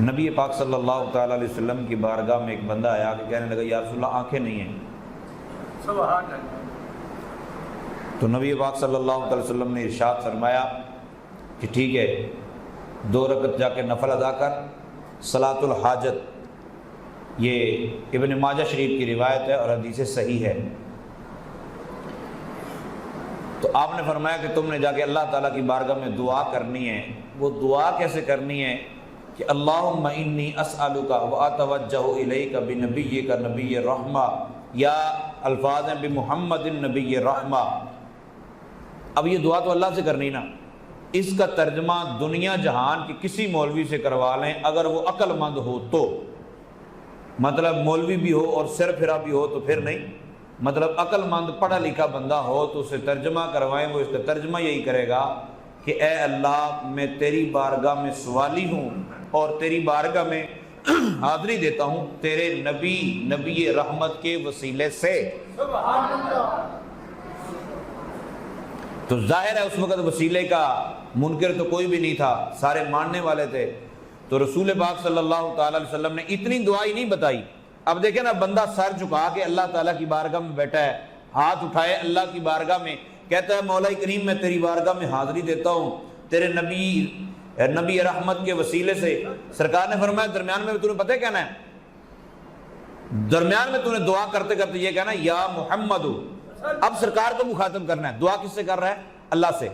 نبی پاک صلی اللہ تعالیٰ علیہ وسلم کی بارگاہ میں ایک بندہ آیا کہ کہنے لگا یا رسول اللہ آنکھیں نہیں ہیں. سبحان اللہ. تو نبی پاک صلی اللہ علیہ وسلم نے ارشاد فرمایا کہ ٹھیک ہے 2 رکعت جا کے نفل ادا کر، صلاۃ الحاجت. یہ ابن ماجہ شریف کی روایت ہے اور حدیث صحیح ہے. تو آپ نے فرمایا کہ تم نے جا کے اللہ تعالیٰ کی بارگاہ میں دعا کرنی ہے. وہ دعا کیسے کرنی ہے کہ اللہم انی اسألک واتوجہ الیک بنبیک نبی رحمہ، یا الفاظ ہیں بمحمد نبی رحمہ. اب یہ دعا تو اللہ سے کرنی نا، اس کا ترجمہ دنیا جہان کی کسی مولوی سے کروا لیں اگر وہ عقل مند ہو تو. مطلب مولوی بھی ہو اور سر پھرا بھی ہو تو پھر نہیں، مطلب عقل مند پڑھا لکھا بندہ ہو تو اسے ترجمہ کروائیں. وہ اس کا ترجمہ یہی کرے گا کہ اے اللہ میں تیری بارگاہ میں سوالی ہوں اور تیری بارگاہ میں حاضری دیتا ہوں تیرے نبی رحمت کے وسیلے سے. سبحان اللہ. تو ظاہر ہے اس وقت وسیلے کا منکر تو کوئی بھی نہیں تھا، سارے ماننے والے تھے. تو رسول پاک صلی اللہ تعالیٰ علیہ وسلم نے اتنی دعائی نہیں بتائی. اب دیکھیں نا، بندہ سر جھکا کے اللہ تعالیٰ کی بارگاہ میں بیٹھا ہے، ہاتھ اٹھائے اللہ کی بارگاہ میں، کہتا ہے مولا کریم میں تیری بارگاہ میں حاضری دیتا ہوں تیرے نبی رحمت کے وسیلے سے. سرکار نے فرمایا درمیان میں تمہیں پتہ ہے کہنا ہے، درمیان میں تمہیں دعا کرتے کرتے یہ کہنا ہے یا محمد. اب سرکار کو مخاطب کرنا ہے. دعا کس سے کر رہا ہے؟ اللہ سے.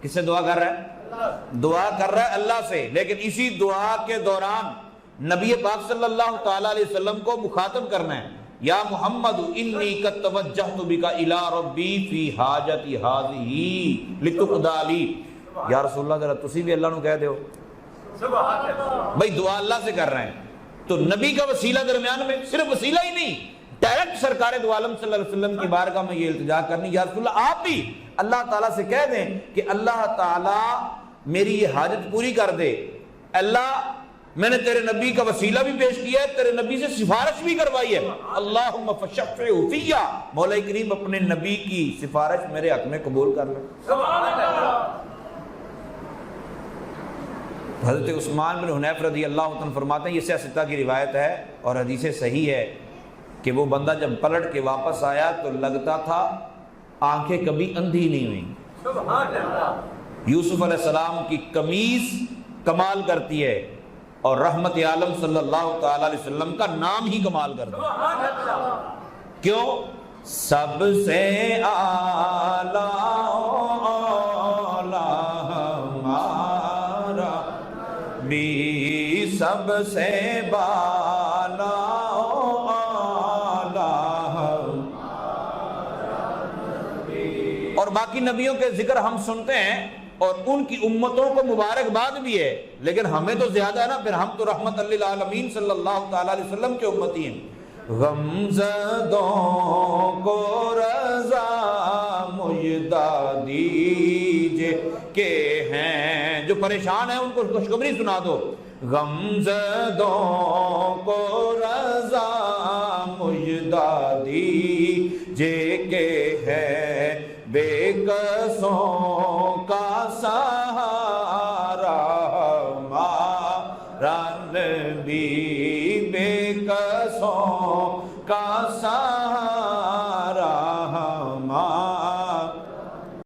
کس سے دعا کر رہا ہے؟ دعا کر رہا ہے اللہ سے. لیکن اسی دعا کے دوران نبی پاک صلی اللہ تعالیٰ علیہ وسلم کو مخاطب کرنا ہے یا محمد انی قد توجہت بک الی ربی فی حاجتی ہذہ لتقضی لی. یا رسول اللہ ذرا تسی بھی اللہ نو کہہ دیو. سبحان اللہ. بھائی دعا اللہ سے کر رہے ہیں تو نبی کا وسیلہ درمیان میں، صرف وسیلہ ہی نہیں، ڈائریکٹ سرکار دو عالم صلی اللہ علیہ وسلم کی بارگاہ میں یہ التجا کرنی. یا رسول اللہ آپ بھی اللہ تعالیٰ سے کہہ دیں کہ اللہ تعالیٰ میری یہ حاجت پوری کر دے. اللہ میں نے تیرے نبی کا وسیلہ بھی پیش کیا ہے، تیرے نبی سے سفارش بھی کروائی ہے. اللہم فشفعہ فیہ، مولا کریم اپنے نبی کی سفارش میرے حق میں قبول کر لیں. سبحان اللہ. حضرت عثمان بن حنیف رضی اللہ عنہ فرماتے ہیں، یہ سیاستہ کی روایت ہے اور حدیث صحیح ہے کہ وہ بندہ جب پلٹ کے واپس آیا تو لگتا تھا آنکھیں کبھی اندھی نہیں ہوئیں. سبحان اللہ. یوسف علیہ السلام کی قمیص کمال کرتی ہے اور رحمت عالم صلی اللہ تعالی علیہ وسلم کا نام ہی کمال کرتا ہے. سبحان اللہ. کیوں؟ سب سے اعلیٰ ہمارا بھی، سب سے بالا اور باقی نبیوں کے ذکر ہم سنتے ہیں اور ان کی امتوں کو مبارکباد بھی ہے، لیکن ہمیں تو زیادہ ہے نا. پھر ہم تو رحمت للعالمین صلی اللہ تعالی علیہ وسلم کے امتی ہیں. غمزدوں کو رضا مجدہ دیجے کہ ہیں جو پریشان ہیں ان کو خوشخبری سنا دو. غمزدوں کو رضا مجدہ دیجے کہ ہے بے قصوں